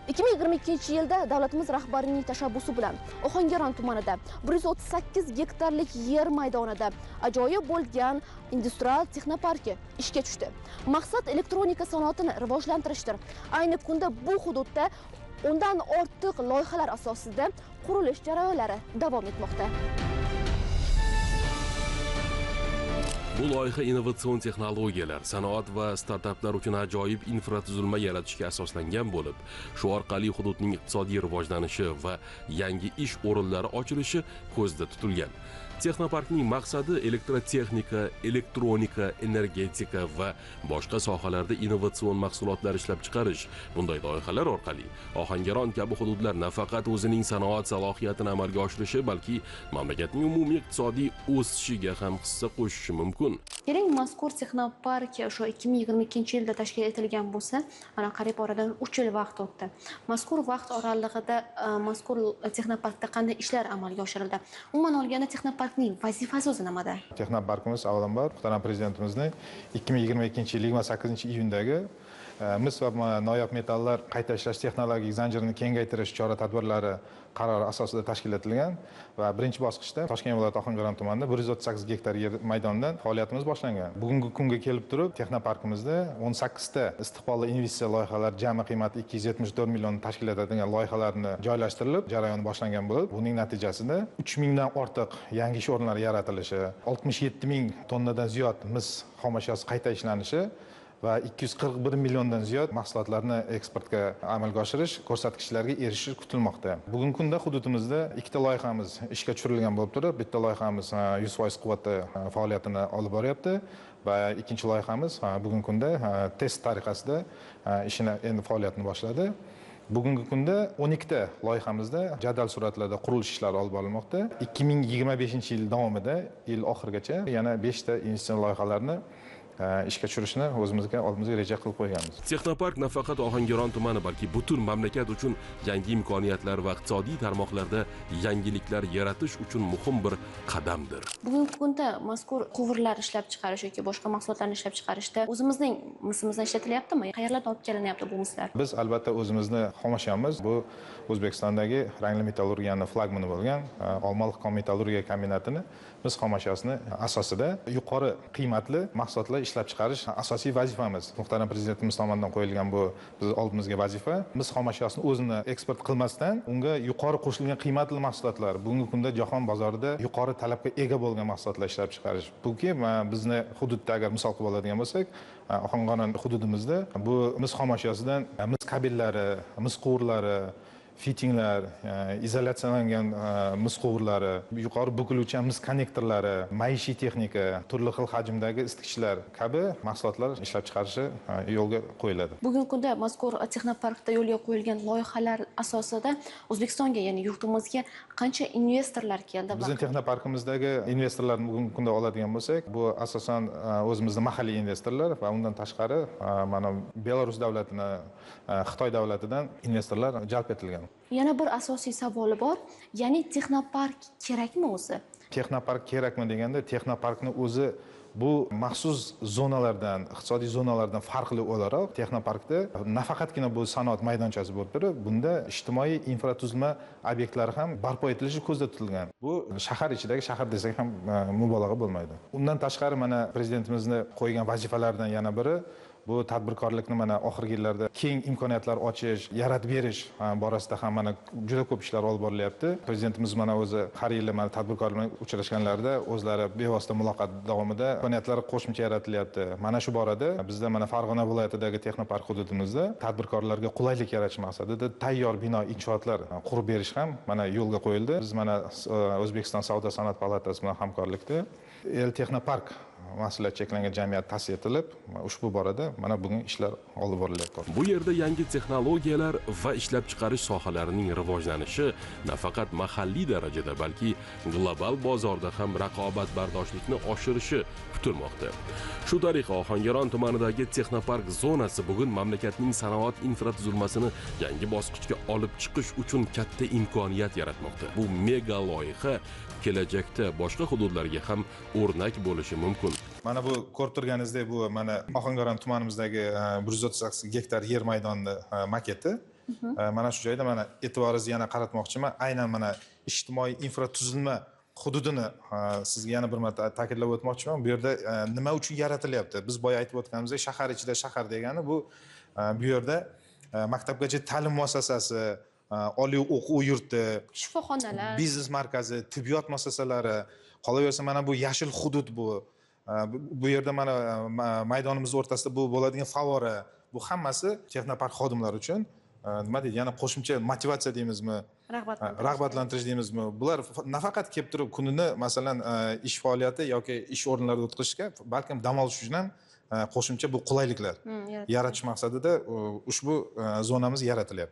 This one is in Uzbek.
2022-yilda davlatimiz rahbarining tashabbusi bilan Ohangaron tumanida 138 gektarlik yer maydonida ajoyib bo'lgan industrial texnoparki ishga tushdi. Maqsad elektronika sanoatini rivojlantirishdir. Ayni kunda bu hududda undan ortiq loyihalar asosida qurilish jarayonlari davom etmoqda. Bu loyiha innovatsion texnologiyalar, sanoat va startaplar uchun ajoyib infratuzilma yaratishga asoslangan bo'lib, shu orqali hududning iqtisodiy rivojlanishi va yangi ish o'rinlari ochilishi ko'zda tutilgan. Texnoparkning maqsadi elektrotexnika, elektronika, energetika va boshqa sohalarda innovatsion mahsulotlar ishlab chiqarish. Bunday loyihalar orqali Ohangaron kabi hududlar nafaqat o'zining sanoat salohiyatini amalga oshirishi, balki mamlakatning umumiy iqtisodiy o'sishiga ham hissa qo'shishi mumkin. Keling, mazkur texnopark o'sha 2022-yilda tashkil etilgan bo'lsa, mana qariyb oradan 3 yil vaqt o'tdi. Mazkur vaqt oralig'ida mazkur texnoparkda qanday ishlar amalga oshirildi? Umuman olganda texnoparkning vazifasi o'zi nimada? Texnoparkimiz avvalambor muhtaram prezidentimizning 2022-yil 28-iyundagi mis va noyob metallar qayta ishlash texnologik zanjirini kengaytirish chora-tadbirlari qarori asosida tashkil etilgan va birinchi bosqichda Toshkent viloyati Ohangaron tumanida 138 gektar yer maydonidan faoliyatimiz boshlangan. Bugungi kunga kelib turib, texnoparkimizda 18 ta istiqbolli investitsiya loyihalari jami qiymati 274 million tashkil etadigan loyihalarni joylashtirilib, jarayoni boshlangan bo'lib, buning natijasida 3000 dan ortiq yangi ish o'rinlari yaratilishi, 67 ming tonnadan ziyod mis xomashyosi qayta ishlanishi va 241 milliondan ziyod mahsulotlarni eksportga amalga oshirish ko'rsatkichlarga erishish kutilmoqda. Bugungi kunda hududimizda ikkita loyihamiz ishga tushirilgan bo'lib turib, bitta loyihamiz 100% quvvatda faoliyatini olib boryapti va ikkinchi loyihamiz bugungi kunda test tariqasida ishini endi faoliyatini boshladi. Bugungi kunda 12 ta loyihamizda jadal sur'atlarda qurilish ishlari olib borilmoqda. 2025-yil davomida yil oxirigacha yana 5 ta investitsiya loyihalarini ishga tushirishni oldimizga reja qilib qo'yganmiz. Texnopark nafaqat Ohangaron tumani, balki butun mamlakat uchun yangi imkoniyatlar va iqtisodiy tarmoqlarda yangiliklar yaratish uchun muhim bir qadamdir. Bugungi kunda mazkur quvurlar ishlab chiqarish yoki boshqa mahsulotlarni ishlab chiqarishda o'zimizning misimizdan ishlatilyaptimi? Qayerlardan olib kelinyapti bu mislar? Biz albatta o'zimizni xomashyomiz, bu O'zbekistondagi rangli metallurgiyani flagmani bo'lgan Olmaliq kon metallurgiya kombinatini biz xomashyosini asosida yuqori qiymatli mahsulotlar ishlab chiqarish asosiy vazifamiz. Muhtaram prezidentimiz tomonidan qo'yilgan bu biz oldimizga vazifa. Biz xomashyosini o'zini eksport qilmasdan, unga yuqori qo'shilgan qiymatli mahsulotlar, bugungi kunda jahon bozorida yuqori talabga ega bo'lgan mahsulotlar ishlab chiqarish. Buki bizni hududda agar misol qilib oladigan bo'lsak, Ohangaron hududimizda bu mis xomashyosidan mis kabellari, mis quvurlari, fittinglar, izolyatsiyalangan mis quvurlari, yuqori bukiluvchan mis konnektorlari, maishiy texnika, turli xil hajmdagi isitgichlar kabi mahsulotlar ishlab chiqarishi yo'lga qo'yiladi. Bugungi kunda mazkur texnoparkda yo'lga qo'yilgan loyihalar asosida O'zbekistonga, ya'ni yurtimizga qancha investorlar keldi? Bizning texnoparkimizdagi investorlarni bugungi kunda oladigan bo'lsak, bu asosan o'zimizning mahalliy investorlar va undan tashqari mana Belarus davlatidan, Xitoy davlatidan investorlar jalb etilgan. Yana bir asosiy savoli bor, ya'ni texnopark kerakmi o'zi? Texnopark kerakmi deganda, texnoparkni o'zi bu maxsus zonalardan, iqtisodiy zonalardan farqli o'laroq texnoparkda nafaqatgina bu sanoat maydonchasi bo'lib turib, bunda ijtimoiy infratuzilma obyektlari ham barpo etilishi ko'zda tutilgan. Bu shahar ichidagi shahar desak ham mubolag'a bo'lmaydi. Undan tashqari mana prezidentimizni qo'ygan vazifalardan yana biri bu tadbirkorlikni mana oxirgi yillarda keng imkoniyatlar ochish, yaratib berish borasida ham mana juda ko'p ishlar olib borilyapti. Prezidentimiz mana o'zi har yili mana tadbirkorlar bilan uchrashganlarida o'zlari bevosita muloqot davomida imkoniyatlar qo'shimcha yaratilyapti. Mana shu borada bizda mana Farg'ona viloyatidagi texnopark hududimizda tadbirkorlarga qulaylik yaratish maqsadida tayyor bino inshootlar qurib berish ham mana yo'lga qo'yildi. Biz mana O'zbekiston Savdo sanoat palatasi bilan hamkorlikda El Texnopark mas'uliyat cheklangan jamiyat ta'sis etilib, ushbu borada mana bugun ishlar olib borilyapti. Bu yerda yangi texnologiyalar va ishlab chiqarish sohalarining rivojlanishi nafaqat mahalliy darajada, balki global bozorda ham raqobatbardoshlikni oshirishi kutilmoqda. Shu tariqa Ohangaron tumanidagi texnopark zonasi bugun mamlakatning sanoat infratuzilmasini yangi bosqichga olib chiqish uchun katta imkoniyat yaratmoqda. Bu mega loyiha kelajakda boshqa hududlarga ham o'rnak bo'lishi mumkin. Mana bu ko'rib turganingizdek, bu mana Ohangaron tumanimizdagi 138 gektar yer maydoni maketi. Mana shu joyda mana e'tiboringizni yana qaratmoqchiman. Aynan mana ijtimoiy infratuzilma hududini sizga yana bir marta ta'kidlab o'tmoqchiman. Bu yerda nima uchun yaratilyapti? Biz boya aytib o'tganimizdek, shahar ichida shahar degani bu yerda maktabgacha ta'lim muassasasi, oliy o'quv yurti, shifoxonalar, biznes markazi, tibbiyot muassasalari, qolaversa mana bu yashil hudud bu. Bu yerda mana maydonimiz o'rtasida bu bo'ladigan favvora, bu hammasi texnopark xodimlari uchun nima deydi, yana qo'shimcha motivatsiya deymizmi, rag'batlantirish deymizmi, bular nafaqat kelib turib kunini masalan ish faoliyati yoki ish o'rinlarida o'tkazishga, balkim dam olish uchun ham qo'shimcha bu qulayliklar yaratish maqsadida ushbu zonamiz yaratilyapti.